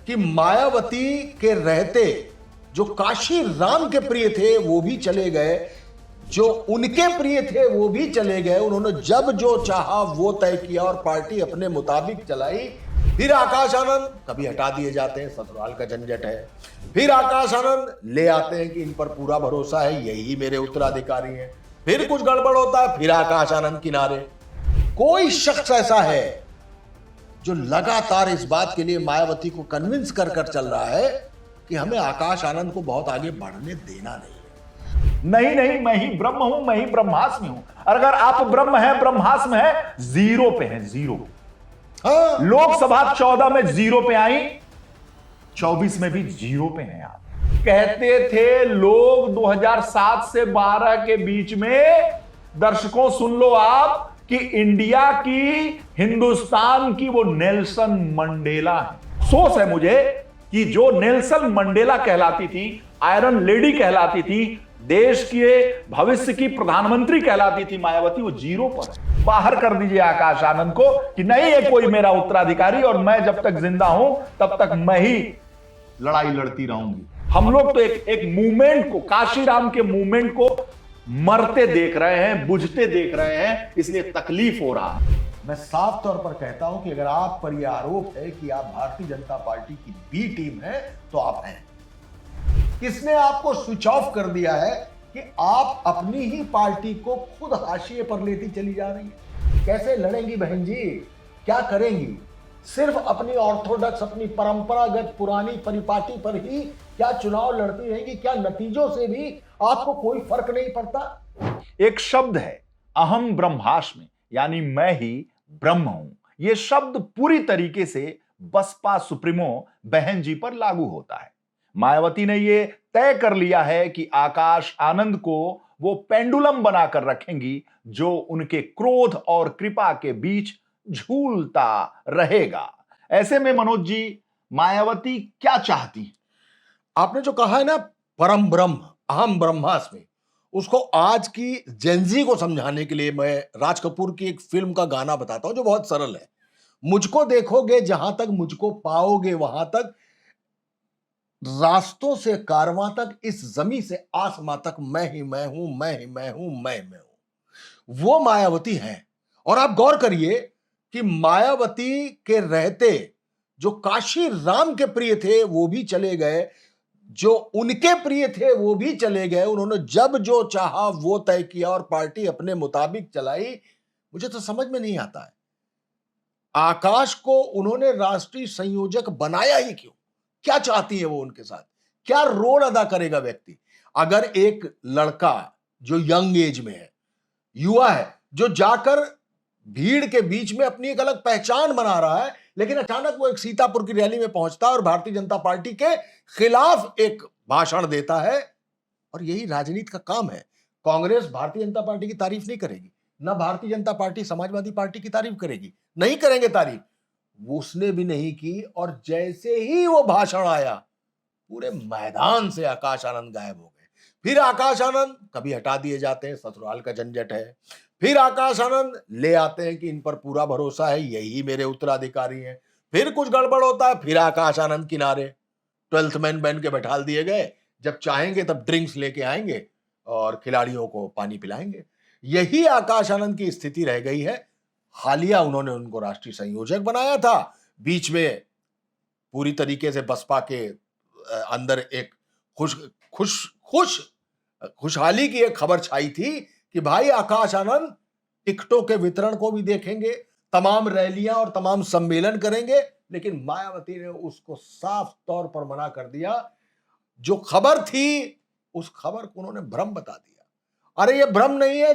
कि मायावती के रहते जो काशी राम के प्रिय थे वो भी चले गए, जो उनके प्रिय थे वो भी चले गए। उन्होंने जब जो चाहा वो तय किया और पार्टी अपने मुताबिक चलाई। फिर आकाश आनंद कभी हटा दिए जाते हैं, ससुराल का झंझट है। फिर आकाश आनंद ले आते हैं कि इन पर पूरा भरोसा है, यही मेरे उत्तराधिकारी हैं। फिर कुछ गड़बड़ होता है, फिर आकाश आनंद किनारे। कोई शख्स ऐसा है जो लगातार इस बात के लिए मायावती को कन्विंस कर कर चल रहा है कि हमें आकाश आनंद को बहुत आगे बढ़ने देना नहीं। नहीं नहीं, मैं ही ब्रह्म हूं, मैं ही ब्रह्मास्मि हूं। और अगर आप ब्रह्म हैं, ब्रह्मास्म है, जीरो पे हैं, जीरो। हाँ। लोकसभा 14 में जीरो पे आई, 24 में भी जीरो पे हैं आप। कहते थे लोग 2007 से 12 के बीच में, दर्शकों सुन लो आप, कि इंडिया की, हिंदुस्तान की वो नेल्सन मंडेला है। अफसोस है मुझे कि जो नेल्सन मंडेला कहलाती थी, आयरन लेडी कहलाती थी, देश के भविष्य की प्रधानमंत्री कहलाती थी मायावती, वो जीरो पर है। बाहर कर दीजिए आकाश आनंद को कि नहीं है कोई मेरा उत्तराधिकारी और मैं जब तक जिंदा हूं तब तक मैं ही लड़ाई लड़ती रहूंगी। हम लोग तो एक मूवमेंट को, काशीराम के मूवमेंट को मरते देख रहे हैं, बुझते देख रहे हैं, इसलिए तकलीफ हो रहा है। मैं साफ तौर पर कहता हूं कि अगर आप पर यह आरोप है कि आप भारतीय जनता पार्टी की बी टीम है तो आप हैं। किसने आपको स्विच ऑफ कर दिया है कि आप अपनी ही पार्टी को खुद हाशिए पर लेती चली जा रही है? कैसे लड़ेंगी बहन जी, क्या करेंगी? सिर्फ अपनी ऑर्थोडॉक्स, अपनी परंपरागत पुरानी परिपाटी पर ही क्या चुनाव लड़ती रहेंगी? क्या नतीजों से भी आपको कोई फर्क नहीं पड़ता? एक शब्द है अहम ब्रह्मास्मि, यानी मैं ही ब्रह्म हूं। यह शब्द पूरी तरीके से बसपा सुप्रीमो बहन जी पर लागू होता है। मायावती ने यह तय कर लिया है कि आकाश आनंद को वो पेंडुलम बनाकर रखेंगी जो उनके क्रोध और कृपा के बीच झूलता रहेगा। ऐसे में मनोज जी, मायावती क्या चाहती हैं? आपने जो कहा है ना, परम ब्रह्म, अहम ब्रह्मास्मि, उसको आज की जेनजी को समझाने के लिए मैं राज कपूर की एक फिल्म का गाना बताता हूं जो बहुत सरल है। मुझको देखोगे जहां तक मुझको पाओगे वहां तक, रास्तों से कारवां तक, इस जमी से आसमां तक, मैं ही मैं हूं, मैं ही मैं हूं, मैं हूं। वो मायावती है। और आप गौर करिए कि मायावती के रहते जो काशी राम के प्रिय थे वो भी चले गए, जो उनके प्रिय थे वो भी चले गए। उन्होंने जब जो चाहा वो तय किया और पार्टी अपने मुताबिक चलाई। मुझे तो समझ में नहीं आता है, आकाश को उन्होंने राष्ट्रीय संयोजक बनाया ही क्यों? क्या चाहती है वो उनके साथ? क्या रोल अदा करेगा व्यक्ति? अगर एक लड़का जो यंग एज में है, युवा है, जो जाकर भीड़ के बीच में अपनी एक अलग पहचान बना रहा है, लेकिन अचानक वो एक सीतापुर की रैली में पहुंचता है और भारतीय जनता पार्टी के खिलाफ एक भाषण देता है। और यही राजनीति का काम है। कांग्रेस भारतीय जनता पार्टी की तारीफ नहीं करेगी, ना भारतीय जनता पार्टी समाजवादी पार्टी की तारीफ करेगी, नहीं करेंगे तारीफ। उसने भी नहीं की और जैसे ही वो भाषण आया, पूरे मैदान से आकाश आनंद गायब हो गए। फिर आकाश आनंद कभी हटा दिए जाते हैं, ससुराल का झंझट है। फिर आकाश आनंद ले आते हैं कि इन पर पूरा भरोसा है, यही मेरे उत्तराधिकारी हैं। फिर कुछ गड़बड़ होता है, फिर आकाश आनंद किनारे, 12th मैन बन के बैठा दिए गए। जब चाहेंगे तब ड्रिंक्स लेके आएंगे और खिलाड़ियों को पानी पिलाएंगे। यही आकाश आनंद की स्थिति रह गई है। हालिया उन्होंने उनको राष्ट्रीय संयोजक बनाया था, बीच में पूरी तरीके से बसपा के अंदर एक खुश खुश खुश खुशहाली की एक खबर छाई थी कि भाई आकाश आनंद टिकटों के वितरण को भी देखेंगे, तमाम रैलियां और तमाम सम्मेलन करेंगे। लेकिन मायावती ने उसको साफ तौर पर मना कर दिया। जो खबर थी उस खबर को उन्होंने भ्रम बता दिया। अरे ये भ्रम नहीं है,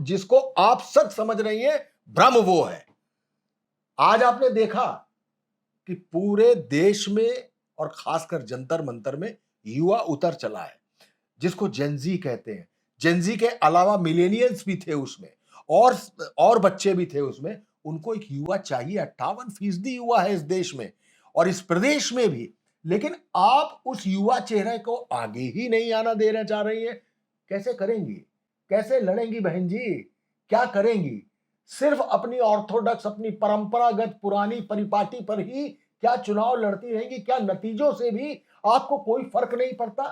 जिसको आप सच समझ रही हैं, भ्रम वो है। आज आपने देखा कि पूरे देश में और खासकर जंतर मंतर में युवा उतर चला है, जिसको जेनजी कहते हैं। जेनजी के अलावा मिलेनियल्स भी थे उसमें, और बच्चे भी थे उसमें। उनको एक युवा चाहिए। 58% युवा है इस देश में और इस प्रदेश में भी। लेकिन आप उस युवा चेहरे को आगे ही नहीं आना देना चाह रही है। कैसे करेंगी? कैसे लड़ेंगी बहन जी? क्या करेंगी? सिर्फ अपनी ऑर्थोडॉक्स, अपनी परंपरागत पुरानी परिपाटी पर ही क्या चुनाव लड़ती रहेंगी? क्या नतीजों से भी आपको कोई फर्क नहीं पड़ता?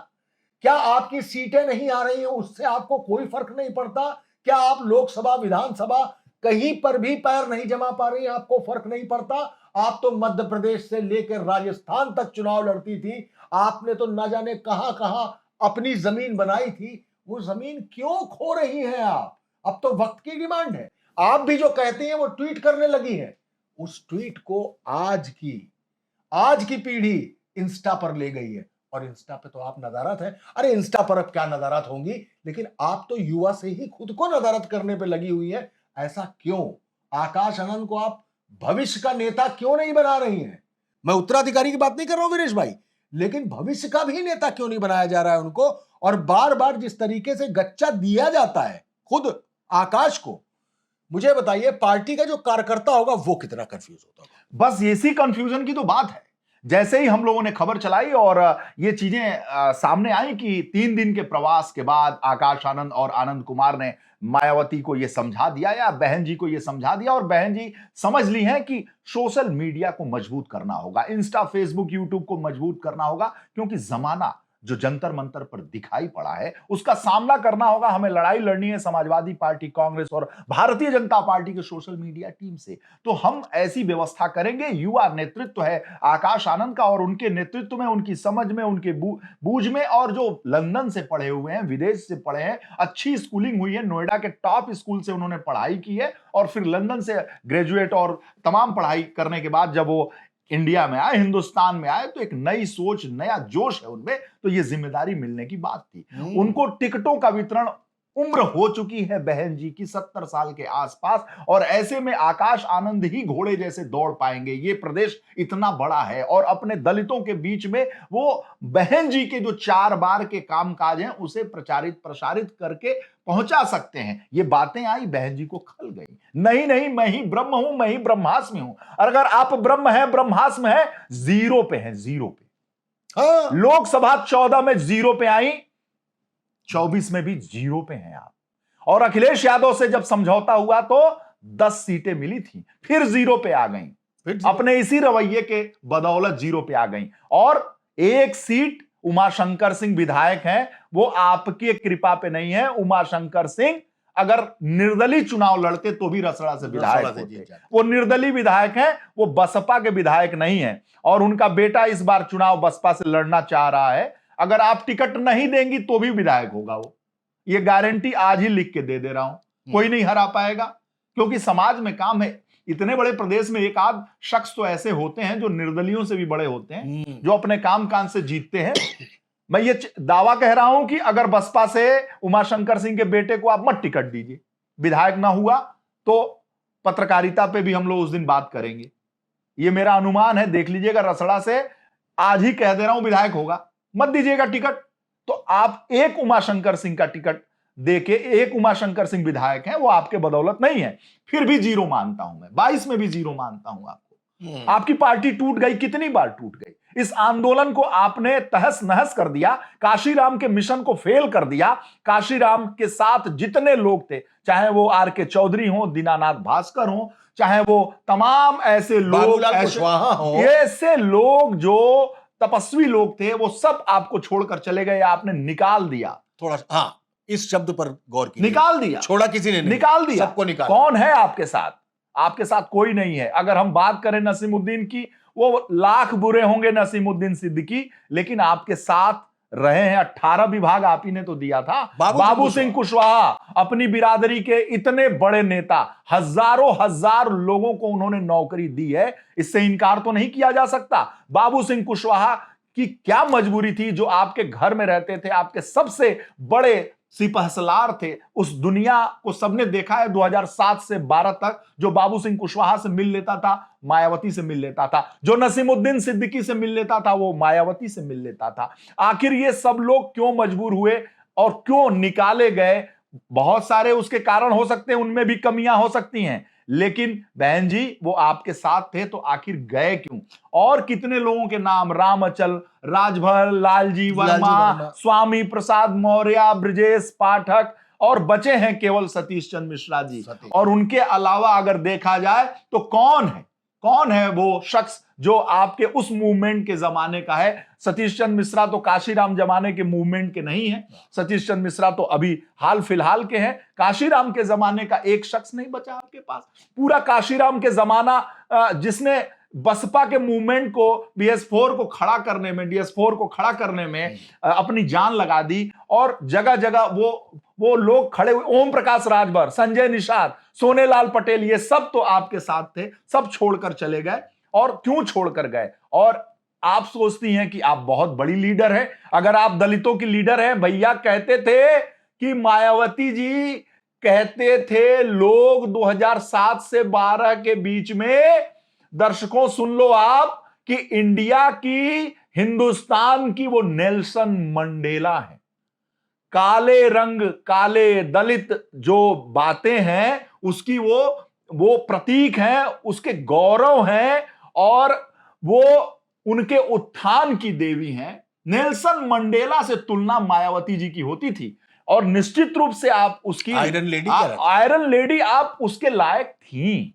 क्या आपकी सीटें नहीं आ रही हैं उससे आपको कोई फर्क नहीं पड़ता? क्या आप लोकसभा विधानसभा कहीं पर भी पैर नहीं जमा पा रही हैं, आपको फर्क नहीं पड़ता? आप तो मध्य प्रदेश से लेकर राजस्थान तक चुनाव लड़ती थी, आपने तो ना जाने कहां कहां अपनी जमीन बनाई थी। वो जमीन क्यों खो रही हैं आप? अब तो वक्त की डिमांड है। आप भी जो कहती हैं वो ट्वीट करने लगी हैं, उस ट्वीट को आज की पीढ़ी इंस्टा पर ले गई है, और इंस्टा पे तो आप नदारत हैं। अरे इंस्टा पर अब क्या नदारत होंगी, लेकिन आप तो युवा से ही खुद को नदारत करने पे लगी हुई है। ऐसा क्यों? आकाश आनंद को आप भविष्य का नेता क्यों नहीं बना रही हैं? मैं उत्तराधिकारी की बात नहीं कर रहा हूं वीरेश भाई, लेकिन भविष्य का भी नेता क्यों नहीं बनाया जा रहा है उनको? और बार बार जिस तरीके से गच्चा दिया जाता है खुद आकाश को, मुझे बताइए पार्टी का जो कार्यकर्ता होगा वो कितना कंफ्यूज होता होगा? बस इसी कंफ्यूजन की तो बात है। जैसे ही हम लोगों ने खबर चलाई और ये चीजें सामने आई कि 3 दिन के प्रवास के बाद आकाश आनंद और आनंद कुमार ने मायावती को ये समझा दिया या बहन जी को ये समझा दिया, और बहन जी समझ ली है कि सोशल मीडिया को मजबूत करना होगा, इंस्टा, फेसबुक, यूट्यूब को मजबूत करना होगा, क्योंकि जमाना जो जंतर मंतर पर दिखाई पड़ा है उसका सामना करना होगा। हमें लड़ाई लड़नी है समाजवादी पार्टी, कांग्रेस और भारतीय जनता पार्टी के सोशल मीडिया टीम से। तो हम ऐसी व्यवस्था करेंगे। युवा नेतृत्व है आकाश आनंद का, और उनके नेतृत्व में, उनकी समझ में, उनके बूझ में, और जो लंदन से पढ़े हुए हैं, विदेश से पढ़े हैं, अच्छी स्कूलिंग हुई है, नोएडा के टॉप स्कूल से उन्होंने पढ़ाई की है, और फिर लंदन से ग्रेजुएट और तमाम पढ़ाई करने के बाद जब वो इंडिया में आए, हिंदुस्तान में आए, तो एक नई सोच, नया जोश है उनमें, तो ये जिम्मेदारी मिलने की बात थी। उनको टिकटों का वितरण, उम्र हो चुकी है बहन जी की 70 साल के आसपास, और ऐसे में आकाश आनंद ही घोड़े जैसे दौड़ पाएंगे। ये प्रदेश इतना बड़ा है और अपने दलितों के बीच में वो बहन जी के जो 4 बार के कामकाज हैं उसे प्रचारित प्रसारित करके पहुंचा सकते हैं। ये बातें आई, बहन जी को खल गई। नहीं नहीं, मैं ही ब्रह्म हूं, मैं ही ब्रह्मास्मि हूं। अगर आप ब्रह्म है, ब्रह्मास्म है, जीरो पे है, जीरो पे। हाँ। लोकसभा 14 में जीरो पे आई, 24 में भी जीरो पे हैं आप। और अखिलेश यादव से जब समझौता हुआ तो 10 सीटें मिली थी, फिर जीरो पे आ गई। अपने इसी रवैये के बदौलत जीरो पे आ गई। और 1 सीट उमाशंकर सिंह विधायक हैं, वो आपकी कृपा पे नहीं है। उमाशंकर सिंह अगर निर्दलीय चुनाव लड़ते तो भी रसड़ा से विधायक होते। वो निर्दलीय विधायक हैं, वो बसपा के विधायक नहीं है, और उनका बेटा इस बार चुनाव बसपा से लड़ना चाह रहा है। अगर आप टिकट नहीं देंगी तो भी विधायक होगा वो, ये गारंटी आज ही लिख के दे रहा हूं। कोई नहीं हरा पाएगा, क्योंकि समाज में काम है। इतने बड़े प्रदेश में एक आध शख्स तो ऐसे होते हैं जो निर्दलियों से भी बड़े होते हैं, जो अपने काम काज से जीतते हैं। मैं ये दावा कह रहा हूं कि अगर बसपा से उमाशंकर सिंह के बेटे को आप मत टिकट दीजिए, विधायक ना हुआ तो पत्रकारिता पे भी हम लोग उस दिन बात करेंगे। ये मेरा अनुमान है, देख लीजिएगा। रसड़ा से आज ही कह दे रहा हूं विधायक होगा, मत दीजिएगा टिकट। तो आप एक उमाशंकर सिंह का टिकट देके, एक उमाशंकर सिंह विधायक हैं, वो आपके बदौलत नहीं है, फिर भी जीरो मानता हूं मैं। 22 में भी जीरो मानता हूं आपको। आपकी पार्टी टूट गई, कितनी बार टूट गई। इस आंदोलन को आपने तहस नहस कर दिया, काशीराम के मिशन को फेल कर दिया। काशीराम के साथ जितने लोग थे, चाहे वो आर.के. चौधरी हो, दीनानाथ भास्कर हो, चाहे वो तमाम ऐसे लोग, ऐसे लोग जो तपस्वी लोग थे, वो सब आपको छोड़कर चले गए, आपने निकाल दिया। थोड़ा हाँ, इस शब्द पर गौर कीजिए। निकाल दिया, छोड़ा किसी ने नहीं, निकाल दिया, सबको निकाल। कौन है आपके साथ? आपके साथ कोई नहीं है। अगर हम बात करें नसीमुद्दीन की, वो लाख बुरे होंगे नसीमुद्दीन सिद्दीकी, लेकिन आपके साथ रहे हैं। 18 विभाग आप ही ने तो दिया था। बाबू सिंह कुशवाहा अपनी बिरादरी के इतने बड़े नेता, हजारों हजार लोगों को उन्होंने नौकरी दी है, इससे इनकार तो नहीं किया जा सकता। बाबू सिंह कुशवाहा की क्या मजबूरी थी, जो आपके घर में रहते थे, आपके सबसे बड़े सिपहसलार थे। उस दुनिया को सबने देखा है 2007 से 12 तक। जो बाबू सिंह कुशवाहा से मिल लेता था, मायावती से मिल लेता था। जो नसीमुद्दीन सिद्दीकी से मिल लेता था, वो मायावती से मिल लेता था। आखिर ये सब लोग क्यों मजबूर हुए और क्यों निकाले गए? बहुत सारे उसके कारण हो सकते हैं, उनमें भी कमियां हो सकती हैं, लेकिन बहन जी वो आपके साथ थे, तो आखिर गए क्यों? और कितने लोगों के नाम, रामअचल, राजभर, लालजी वर्मा, स्वामी प्रसाद मौर्य, ब्रजेश पाठक, और बचे हैं केवल सतीश चंद्र मिश्रा जी। और उनके अलावा अगर देखा जाए तो कौन है, कौन है वो शख्स जो आपके उस मूवमेंट के जमाने का है? सतीश चंद्र मिश्रा तो काशीराम जमाने के मूवमेंट के नहीं है। सतीश चंद्र मिश्रा तो अभी हाल फिलहाल के हैं। काशीराम के जमाने का एक शख्स नहीं बचा आपके पास। पूरा काशीराम के जमाना जिसने बसपा के मूवमेंट को BS4 को खड़ा करने में, DS4 को खड़ा करने में अपनी जान लगा दी, और जगह जगह वो लोग खड़े हुए, ओम प्रकाश राजभर, संजय निषाद, सोनेलाल पटेल, ये सब तो आपके साथ थे, सब छोड़कर चले गए। और क्यों छोड़कर गए? और आप सोचती हैं कि आप बहुत बड़ी लीडर हैं। अगर आप दलितों की लीडर हैं, भैया कहते थे कि मायावती जी कहते थे लोग 2007 से 12 के बीच में, दर्शकों सुन लो आप, कि इंडिया की, हिंदुस्तान की वो नेल्सन मंडेला है। काले रंग, काले दलित जो बातें हैं उसकी वो प्रतीक हैं, उसके गौरव हैं, और वो उनके उत्थान की देवी हैं। नेल्सन मंडेला से तुलना मायावती जी की होती थी, और निश्चित रूप से आप उसकी आयरन लेडी आप उसके लायक थी।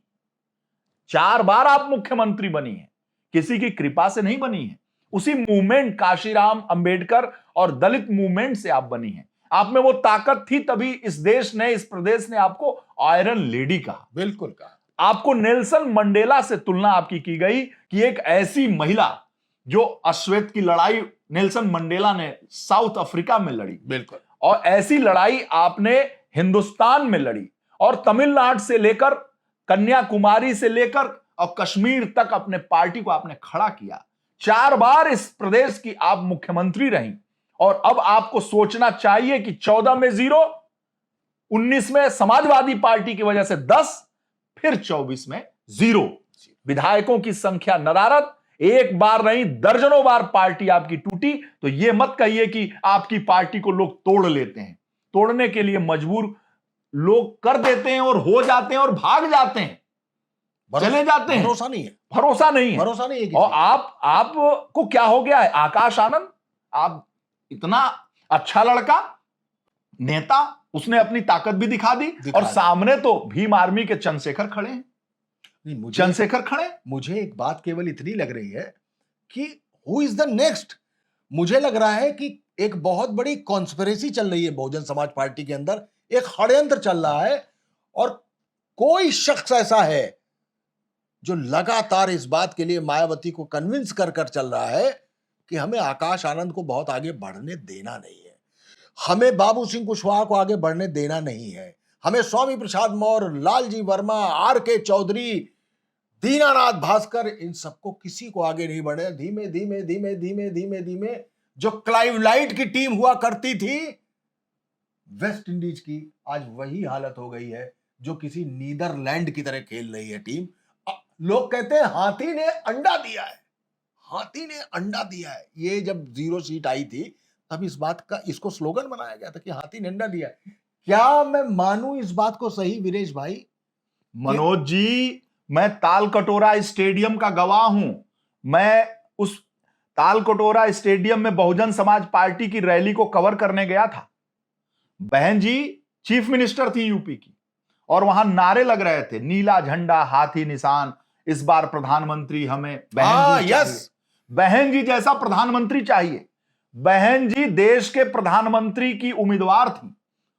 4 बार आप मुख्यमंत्री बनी हैं, किसी की कृपा से नहीं बनी है। उसी मूवमेंट, काशीराम, अंबेडकर और दलित मूवमेंट से आप बनी हैं। आप में वो ताकत थी, तभी इस देश ने, इस प्रदेश ने आपको आयरन लेडी कहा। बिल्कुल कहा। आपको नेल्सन मंडेला से तुलना आपकी की गई कि एक ऐसी महिला जो अश्वेत की लड़ाई नेल्सन मंडेला ने साउथ अफ्रीका में लड़ी, बिल्कुल, और ऐसी लड़ाई आपने हिंदुस्तान में लड़ी, और तमिलनाडु से लेकर कन्याकुमारी से लेकर और कश्मीर तक अपने पार्टी को आपने खड़ा किया। 4 बार इस प्रदेश की आप मुख्यमंत्री रहीं, और अब आपको सोचना चाहिए कि 14 में 0, 19 में समाजवादी पार्टी की वजह से 10, फिर 24 में 0। विधायकों की संख्या नदारद, एक बार नहीं दर्जनों बार पार्टी आपकी टूटी। तो यह मत कहिए कि आपकी पार्टी को लोग तोड़ लेते हैं। तोड़ने के लिए मजबूर लोग कर देते हैं, और हो जाते हैं, और भाग जाते हैं, चले जाते हैं। भरोसा नहीं है, भरोसा नहीं है, भरोसा नहीं है। और आपको क्या हो गया है? आकाश आनंद, आप इतना अच्छा लड़का, नेता, उसने अपनी ताकत भी दिखा दी, और सामने तो भीम आर्मी के चंद्रशेखर खड़े हैं। चंद्रशेखर खड़े। मुझे एक बात केवल इतनी लग रही है कि हु इज द नेक्स्ट। मुझे लग रहा है कि एक बहुत बड़ी कॉन्स्पिरेसी चल रही है बहुजन समाज पार्टी के अंदर, एक षड्यंत्र चल रहा है, और कोई शख्स ऐसा है जो लगातार इस बात के लिए मायावती को कन्विंस कर चल रहा है कि हमें आकाश आनंद को बहुत आगे बढ़ने देना नहीं है, हमें बाबू सिंह कुशवाहा को आगे बढ़ने देना नहीं है, हमें स्वामी प्रसाद मौर्य, लालजी वर्मा, R.K. चौधरी, दीनानाथ भास्कर, इन सबको किसी को आगे नहीं बढ़े। धीमे धीमे धीमे धीमे धीमे धीमे जो क्लाइवलाइट की टीम हुआ करती थी वेस्ट इंडीज की, आज वही हालत हो गई है जो किसी नीदरलैंड की तरह खेल रही है टीम। लोग कहते हैं हाथी ने अंडा दिया है, हाथी ने अंडा दिया है। ये जब 0 सीट आई थी तब इस बात का, इसको स्लोगन बनाया गया था कि हाथी ने अंडा दिया है। क्या मैं मानूं इस बात को सही वीरेश भाई? मनोज जी, मैं तालकटोरा स्टेडियम का गवाह हूं। मैं उस तालकटोरा स्टेडियम में बहुजन समाज पार्टी की रैली को कवर करने गया था। बहन जी चीफ मिनिस्टर थी यूपी की, और वहां नारे लग रहे थे, नीला झंडा, हाथी निशान, इस बार प्रधानमंत्री हमें बहन जी चाहिए। बहन जी जैसा प्रधानमंत्री चाहिए। बहन जी देश के प्रधानमंत्री की उम्मीदवार थी,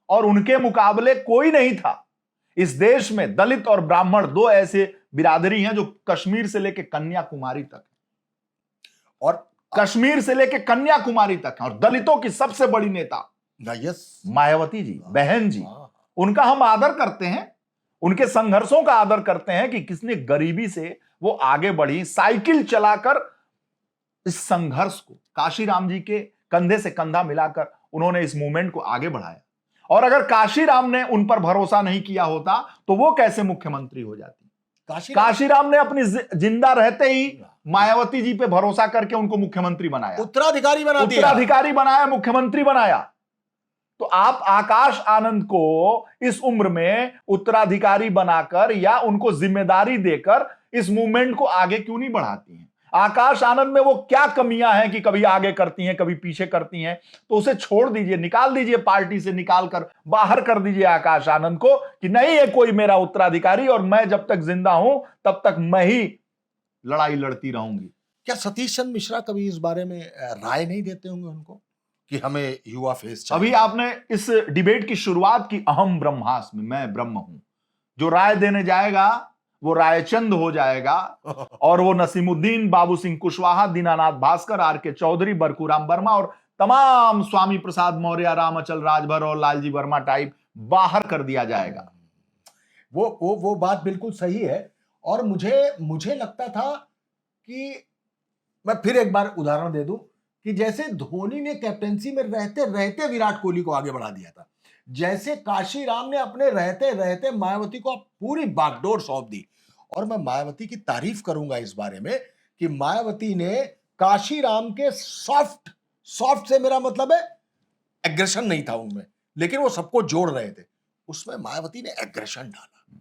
और उनके मुकाबले कोई नहीं था। इस देश में दलित और ब्राह्मण 2 ऐसे बिरादरी हैं जो कश्मीर से लेकर कन्याकुमारी तक, और कश्मीर से लेकर कन्याकुमारी तक है, और दलितों की सबसे बड़ी नेता मायावती जी, बहन जी। उनका हम आदर करते हैं, उनके संघर्षों का आदर करते हैं कि किसने गरीबी से वो आगे बढ़ी, साइकिल चलाकर इस संघर्ष को काशीराम जी के कंधे से कंधा मिलाकर उन्होंने इस मूवमेंट को आगे बढ़ाया। और अगर काशीराम ने उन पर भरोसा नहीं किया होता तो वो कैसे मुख्यमंत्री हो जाती? काशीराम ने अपनी जिंदा रहते ही मायावती जी पे भरोसा करके उनको मुख्यमंत्री बनाया, उत्तराधिकारी बना दिया, उत्तराधिकारी बनाया, मुख्यमंत्री बनाया। तो आप आकाश आनंद को इस उम्र में उत्तराधिकारी बनाकर या उनको जिम्मेदारी देकर इस मूवमेंट को आगे क्यों नहीं बढ़ाती हैं? आकाश आनंद में वो क्या कमियां हैं कि कभी आगे करती हैं, कभी पीछे करती हैं? तो उसे छोड़ दीजिए, निकाल दीजिए, पार्टी से निकाल कर बाहर कर दीजिए आकाश आनंद को कि नहीं है कोई मेरा उत्तराधिकारी, और मैं जब तक जिंदा हूं तब तक मैं ही लड़ाई लड़ती रहूंगी। क्या सतीश चंद्र मिश्रा कभी इस बारे में राय नहीं देते होंगे उनको कि हमें युवा फेस चाहिए? अभी आपने इस डिबेट की शुरुआत की अहम ब्रह्मास्मि, मैं ब्रह्म हूं। जो राय देने जाएगा वो रायचंद हो जाएगा और वो नसीमुद्दीन, बाबू सिंह कुशवाहा, दीनानाथ भास्कर, आर के चौधरी, बरखूराम वर्मा और तमाम स्वामी प्रसाद मौर्य, रामअचल राजभर और लालजी वर्मा टाइप बाहर कर दिया जाएगा। वो बात बिल्कुल सही है। और मुझे लगता था कि मैं फिर एक बार उदाहरण दे दूं कि जैसे धोनी ने कैप्टेंसी में रहते रहते विराट कोहली को आगे बढ़ा दिया था, जैसे काशीराम ने अपने रहते रहते मायावती को पूरी बागडोर सौंप दी। और मैं मायावती की तारीफ करूंगा इस बारे में कि मायावती ने काशीराम के सॉफ्ट से मेरा मतलब है एग्रेशन नहीं था उनमें, लेकिन वो सबको जोड़ रहे थे, उसमें मायावती ने एग्रेशन डाला,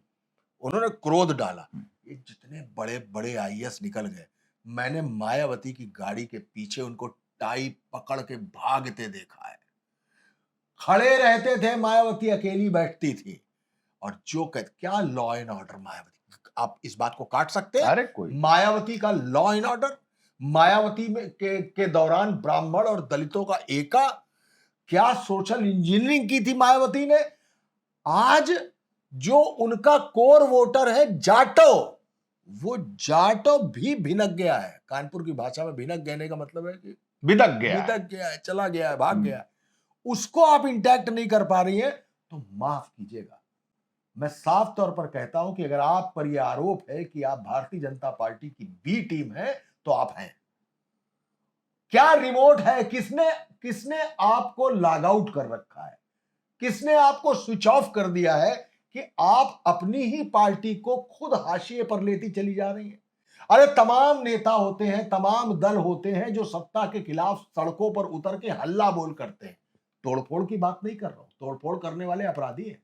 उन्होंने क्रोध डाला। ये जितने बड़े बड़े आईएएस निकल गए, मैंने मायावती की गाड़ी के पीछे उनको टाई पकड़ के भागते देखा है। खड़े रहते थे, मायावती अकेली बैठती थी। और जो क्या लॉ एंड ऑर्डर मायावती, आप इस बात को काट सकते हैं? अरे कोई मायावती का लॉ एंड ऑर्डर, मायावती में के दौरान ब्राह्मण और दलितों का एका, क्या सोशल इंजीनियरिंग की थी मायावती ने। आज जो उनका कोर वोटर है जाटो, वो जाटो भी भिनक गया है। कानपुर की भाषा में भिनक गए का मतलब है कि बिदक गया है, चला गया है, भाग गया है। उसको आप इंटैक्ट नहीं कर पा रही हैं, तो माफ कीजिएगा, मैं साफ तौर पर कहता हूं कि अगर आप पर यह आरोप है कि आप भारतीय जनता पार्टी की बी टीम है, तो आप हैं। क्या रिमोट है? किसने आपको लॉग आउट कर रखा है? किसने आपको स्विच ऑफ कर दिया है कि आप अपनी ही पार्टी को खुद हाशिए पर लेती चली जा रही हैं? अरे तमाम नेता होते हैं, तमाम दल होते हैं जो सत्ता के खिलाफ सड़कों पर उतर के हल्ला बोल करते हैं। तोड़फोड़ की बात नहीं कर रहा हूं, तोड़फोड़ करने वाले अपराधी हैं।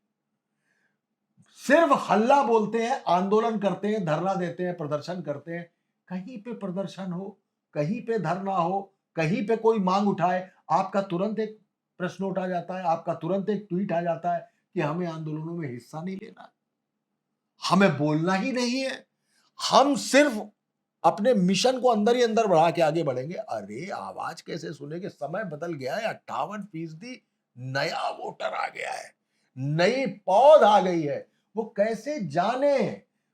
सिर्फ हल्ला बोलते हैं, आंदोलन करते हैं, धरना देते हैं, प्रदर्शन करते हैं। कहीं पे प्रदर्शन हो, कहीं पे धरना हो, कहीं पे कोई मांग उठाए, आपका तुरंत एक प्रश्न उठा जाता है, आपका तुरंत एक ट्वीट आ जाता है कि हमें आंदोलनों में हिस्सा नहीं लेना, हमें बोलना ही नहीं है, हम सिर्फ अपने मिशन को अंदर ही अंदर बढ़ा के आगे बढ़ेंगे। अरे आवाज कैसे सुनेंगे? समय बदल गया है, 58% नया वोटर आ गया है, नई पौध आ गई है। वो कैसे जाने,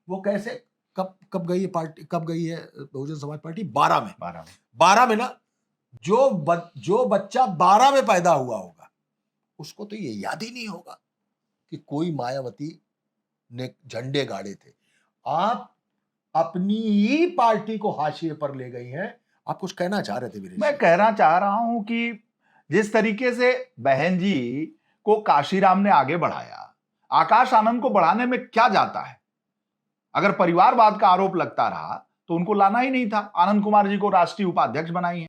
वो कैसे कब गई है पार्टी, कब गई है बहुजन समाज पार्टी? 12 में ना, जो बच्चा 12 में पैदा हुआ होगा उसको तो ये याद ही नहीं होगा कि कोई मायावती ने झंडे गाड़े थे। आप अपनी ही पार्टी को हाशिए पर ले गई हैं। आप कुछ कहना चाह रहे थे वीरेश? मैं कहना चाह रहा हूं कि जिस तरीके से बहन जी को काशीराम ने आगे बढ़ाया, आकाश आनंद को बढ़ाने में क्या जाता है? अगर परिवारवाद का आरोप लगता रहा तो उनको लाना ही नहीं था। आनंद कुमार जी को राष्ट्रीय उपाध्यक्ष बनाई है,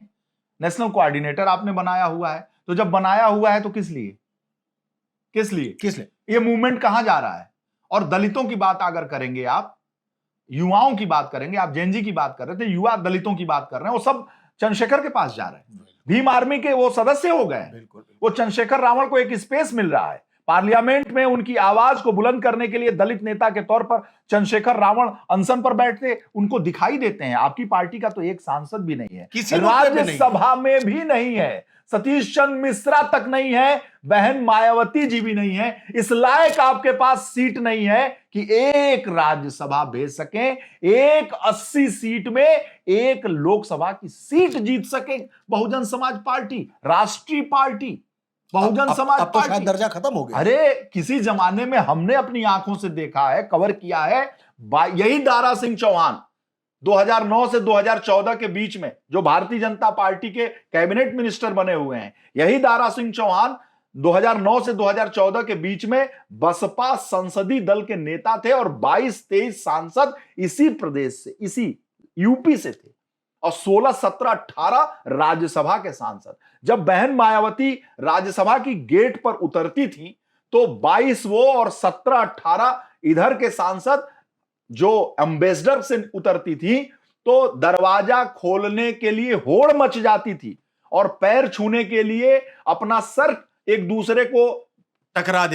नेशनल कोऑर्डिनेटर आपने बनाया हुआ है, तो जब बनाया हुआ है तो किस लिए ये मूवमेंट कहां जा रहा है? और दलितों की बात अगर करेंगे आप, युवाओं की बात करेंगे, आप जेनजी की बात कर रहे थे, युवा दलितों की बात कर रहे हैं, वो सब चंद्रशेखर के पास जा रहे हैं। भीम आर्मी के वो सदस्य हो गए। वो चंद्रशेखर रावण को एक स्पेस मिल रहा है पार्लियामेंट में, उनकी आवाज को बुलंद करने के लिए दलित नेता के तौर पर चंद्रशेखर रावण अनशन पर बैठते उनको दिखाई देते हैं। आपकी पार्टी का तो एक सांसद भी नहीं है, राज्यसभा में भी नहीं है, सतीश चंद्र मिश्रा तक नहीं है, बहन मायावती जी भी नहीं है। इस लायक आपके पास सीट नहीं है कि एक राज्यसभा भेज सके, एक 80 सीट में एक लोकसभा की सीट जीत सके बहुजन समाज पार्टी, राष्ट्रीय पार्टी बहुजन समाज अब तो शायद दर्जा खत्म हो गया। अरे किसी जमाने में हमने अपनी आंखों से देखा है, कवर किया है, यही दारा सिंह चौहान 2009 से 2014 के बीच में जो भारतीय जनता पार्टी के कैबिनेट मिनिस्टर बने हुए हैं, यही दारा सिंह चौहान 2009 से 2014 के बीच में बसपा संसदीय दल के नेता थे और 22-23 सांसद इसी प्रदेश से, इसी यूपी से थे, और 16, 17, 18 राज्यसभा के सांसद। जब बहन मायावती राज्यसभा की गेट पर उतरती थी तो 22 वो और 17, 18 इधर के सांसद जो एम्बेसडर से उतरती थी तो दरवाजा खोलने के लिए होड़ मच जाती थी और पैर छूने के लिए अपना सर एक दूसरे को टकरा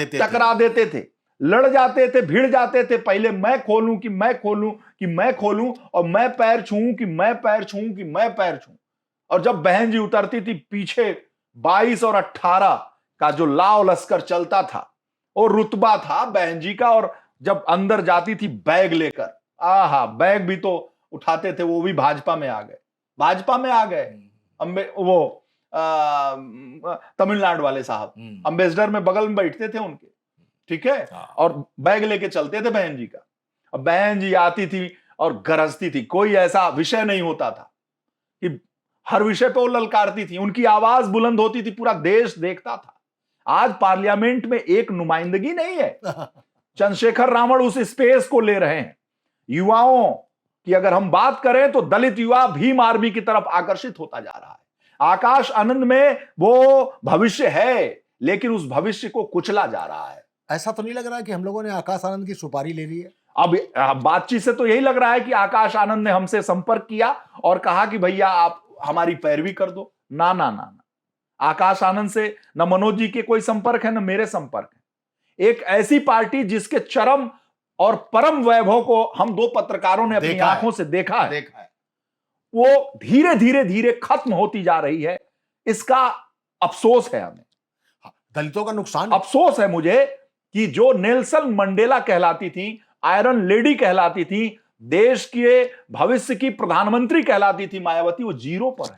देते थे। लड़ जाते थे, भिड़ जाते थे, पहले मैं खोलूं कि मैं खोलूं कि मैं खोलूं, और मैं पैर छूऊं कि मैं पैर छूऊं कि मैं पैर छूऊं। और जब बहन जी उतरती थी पीछे 22 और 18 का जो लाव लश्कर चलता था, और रुतबा था बहन जी का, और जब अंदर जाती थी बैग लेकर, आहा, बैग भी तो उठाते थे, वो भी भाजपा में आ गए, भाजपा में आ गए। वो तमिलनाडु वाले साहब अम्बेसडर में बगल में बैठते थे उनके, ठीक है, और बैग लेके चलते थे बहन जी का। अब बहन जी आती थी और गरजती थी, कोई ऐसा विषय नहीं होता था कि हर विषय पे वो ललकारती थी, उनकी आवाज बुलंद होती थी, पूरा देश देखता था। आज पार्लियामेंट में एक नुमाइंदगी नहीं है। चंद्रशेखर रावण उस स्पेस को ले रहे हैं। युवाओं की अगर हम बात करें तो दलित युवा भीम आर्मी की तरफ आकर्षित होता जा रहा है। आकाश आनंद में वो भविष्य है, लेकिन उस भविष्य को कुचला जा रहा है। ऐसा तो नहीं लग रहा है कि हम लोगों ने आकाश आनंद की सुपारी ले ली है? अब बातचीत से तो यही लग रहा है कि आकाश आनंद ने हमसे संपर्क किया और कहा कि भैया आप हमारी पैरवी कर दो। ना ना ना ना, आकाश आनंद से न मनोज जी के कोई संपर्क है, न मेरे संपर्क है। एक ऐसी पार्टी जिसके चरम और परम वैभव को हम दो पत्रकारों ने अपनी आंखों से देखा है, वो धीरे धीरे धीरे खत्म होती जा रही है। इसका अफसोस है हमें, दलितों का नुकसान। अफसोस है मुझे कि जो नेल्सन मंडेला कहलाती थी, आयरन लेडी कहलाती थी, देश के भविष्य की प्रधानमंत्री कहलाती थी मायावती, वो जीरो पर है,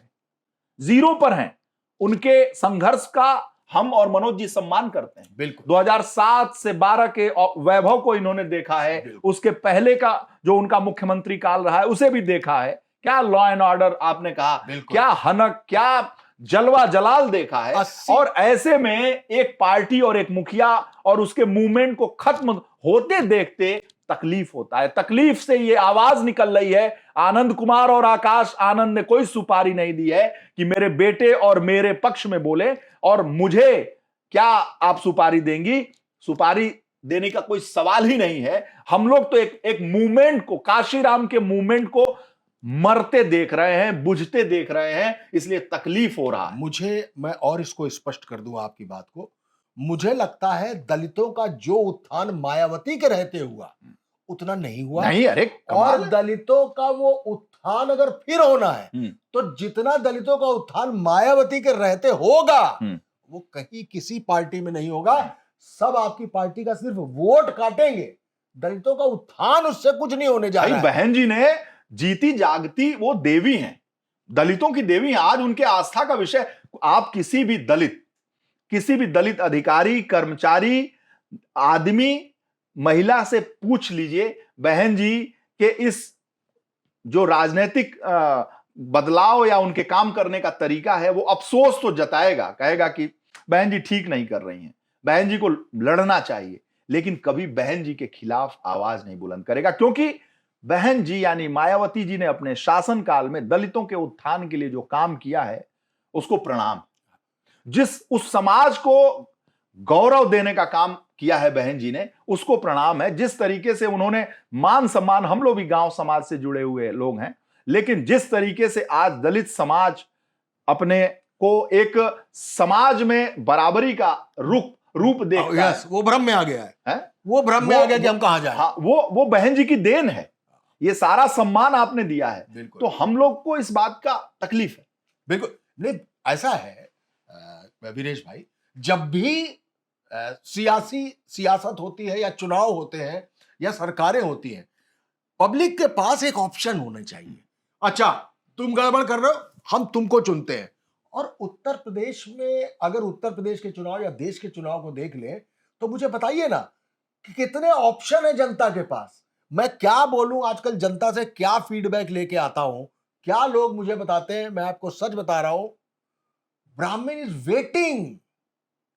जीरो पर हैं। उनके संघर्ष का हम और मनोज जी सम्मान करते हैं। बिल्कुल। 2007 से 12 के वैभव को इन्होंने देखा है, उसके पहले का जो उनका मुख्यमंत्री काल रहा है उसे भी देखा है। क्या लॉ एंड ऑर्डर आपने कहा, क्या हनक, क्या जलवा जलाल देखा है। और ऐसे में एक पार्टी और एक मुखिया और उसके मूवमेंट को खत्म होते देखते तकलीफ होता है। तकलीफ से ये आवाज निकल रही है। आनंद कुमार और आकाश आनंद ने कोई सुपारी नहीं दी है कि मेरे बेटे और मेरे पक्ष में बोले, और मुझे क्या आप सुपारी देंगी? सुपारी देने का कोई सवाल ही नहीं है। हम लोग तो एक मूवमेंट को, काशीराम के मूवमेंट को मरते देख रहे हैं, बुझते देख रहे हैं, इसलिए तकलीफ हो रहा है। मैं और इसको स्पष्ट कर दूं आपकी बात को, मुझे लगता है दलितों का जो उत्थान मायावती के रहते हुआ उतना नहीं हुआ। नहीं, अरे और दलितों का वो उत्थान अगर फिर होना है तो जितना दलितों का उत्थान मायावती के रहते होगा वो कहीं किसी पार्टी में नहीं होगा। सब आपकी पार्टी का सिर्फ वोट काटेंगे, दलितों का उत्थान उससे कुछ नहीं होने जा रहा है। बहन जी ने जीती जागती वो देवी हैं, दलितों की देवी हैं। आज उनके आस्था का विषय, आप किसी भी दलित अधिकारी, कर्मचारी, आदमी, महिला से पूछ लीजिए, बहन जी के इस जो राजनीतिक बदलाव या उनके काम करने का तरीका है, वो अफसोस तो जताएगा, कहेगा कि बहन जी ठीक नहीं कर रही हैं, बहन जी को लड़ना चाहिए, लेकिन कभी बहन जी के खिलाफ आवाज नहीं बुलंद करेगा। क्योंकि बहन जी यानी मायावती जी ने अपने शासनकाल में दलितों के उत्थान के लिए जो काम किया है उसको प्रणाम। जिस उस समाज को गौरव देने का काम किया है बहन जी ने, उसको प्रणाम है। जिस तरीके से उन्होंने मान सम्मान, हम लोग भी गांव समाज से जुड़े हुए लोग हैं, लेकिन जिस तरीके से आज दलित समाज अपने को एक समाज में बराबरी का रूप देखता है, वो भ्रम में आ गया है, वो भ्रम में आ गया कि हम कहां जाएं। हाँ, वो बहन जी की देन है, ये सारा सम्मान आपने दिया है, तो हम लोग को इस बात का तकलीफ है। बिल्कुल नहीं, ऐसा है वीरेश भाई, जब भी सियासत होती है या चुनाव होते हैं या सरकारें होती हैं, पब्लिक के पास एक ऑप्शन होना चाहिए। अच्छा, तुम गड़बड़ कर रहे हो, हम तुमको चुनते हैं। और उत्तर प्रदेश में अगर उत्तर प्रदेश के चुनाव या देश के चुनाव को देख ले तो मुझे बताइए ना कि कितने ऑप्शन है जनता के पास। मैं क्या बोलूं, आजकल जनता से क्या फीडबैक लेके आता हूं, क्या लोग मुझे बताते हैं। मैं आपको सच बता रहा हूं, ब्राह्मण इज वेटिंग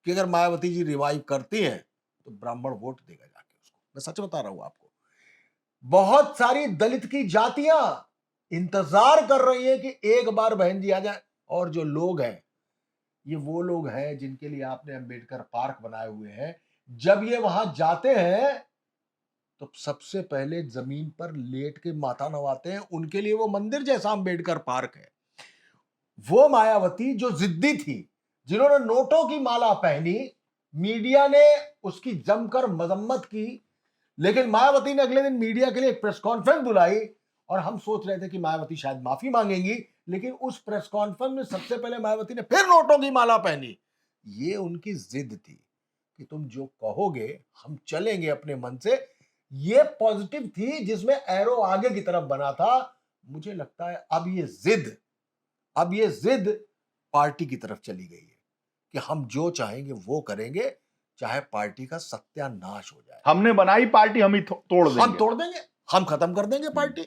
कि अगर मायावती जी रिवाइव करती हैं तो ब्राह्मण वोट देगा जाके उसको। मैं सच बता रहा हूं आपको। बहुत सारी दलित की जातियां इंतजार कर रही हैं कि एक बार बहन जी आ जाए। और जो लोग हैं, ये वो लोग हैं जिनके लिए आपने अंबेडकर पार्क बनाए हुए हैं। जब ये वहां जाते हैं तो सबसे पहले जमीन पर लेट के माथा नवाते हैं। उनके लिए वो मंदिर जैसा अंबेडकर पार्क है। वो मायावती जो जिद्दी थी, जिन्होंने नोटों की माला पहनी, मीडिया ने उसकी जमकर मजम्मत की, लेकिन मायावती ने अगले दिन मीडिया के लिए एक प्रेस कॉन्फ्रेंस बुलाई और हम सोच रहे थे कि मायावती शायद माफी मांगेंगी, लेकिन उस प्रेस कॉन्फ्रेंस में सबसे पहले मायावती ने फिर नोटों की माला पहनी। ये उनकी जिद थी कि तुम जो कहोगे हम चलेंगे अपने मन से। ये पॉजिटिव थी जिसमें एरो आगे की तरफ बना था। मुझे लगता है अब ये जिद पार्टी की तरफ चली गई है कि हम जो चाहेंगे वो करेंगे, चाहे पार्टी का सत्यानाश हो जाए। हमने बनाई पार्टी, हम ही तोड़ देंगे। हम तोड़ देंगे, हम खत्म कर देंगे पार्टी।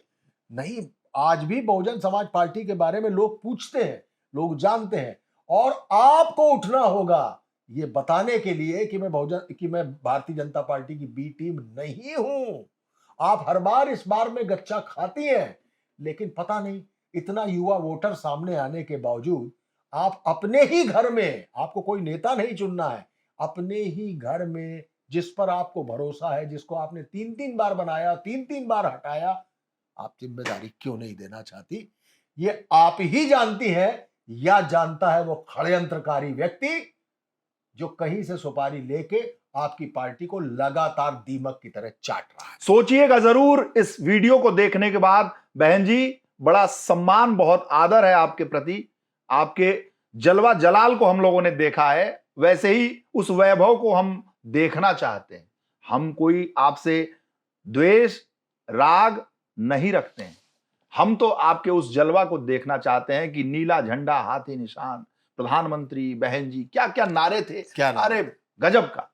नहीं, आज भी बहुजन समाज पार्टी के बारे में लोग पूछते हैं, लोग जानते हैं, और आपको उठना होगा ये बताने के लिए कि मैं भारतीय जनता पार्टी की बी टीम नहीं हूं। आप हर बार इस बार में गच्चा खाती हैं, लेकिन पता नहीं इतना युवा वोटर सामने आने के बावजूद आप अपने ही घर में, आपको कोई नेता नहीं चुनना है, अपने ही घर में जिस पर आपको भरोसा है, जिसको आपने 3-3 बार बनाया, 3-3 बार हटाया, आप जिम्मेदारी क्यों नहीं देना चाहती? ये आप ही जानती हैं या जानता है वो षड्यंत्रकारी व्यक्ति जो कहीं से सुपारी लेके आपकी पार्टी को लगातार दीमक की तरह चाट रहा है। सोचिएगा जरूर इस वीडियो को देखने के बाद। बहन जी, बड़ा सम्मान, बहुत आदर है आपके प्रति। आपके जलवा जलाल को हम लोगों ने देखा है, वैसे ही उस वैभव को हम देखना चाहते हैं। हम कोई आपसे द्वेष राग नहीं रखते हैं, हम तो आपके उस जलवा को देखना चाहते हैं कि नीला झंडा, हाथी निशान, प्रधानमंत्री, बहन जी, क्या क्या नारे थे, क्या नारे? अरे गजब का।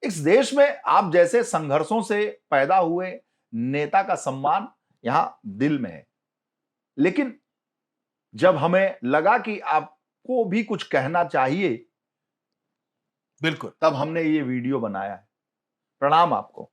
इस देश में आप जैसे संघर्षों से पैदा हुए नेता का सम्मान यहां दिल में है, लेकिन जब हमें लगा कि आपको भी कुछ कहना चाहिए, बिल्कुल, तब हमने ये वीडियो बनाया है। प्रणाम आपको।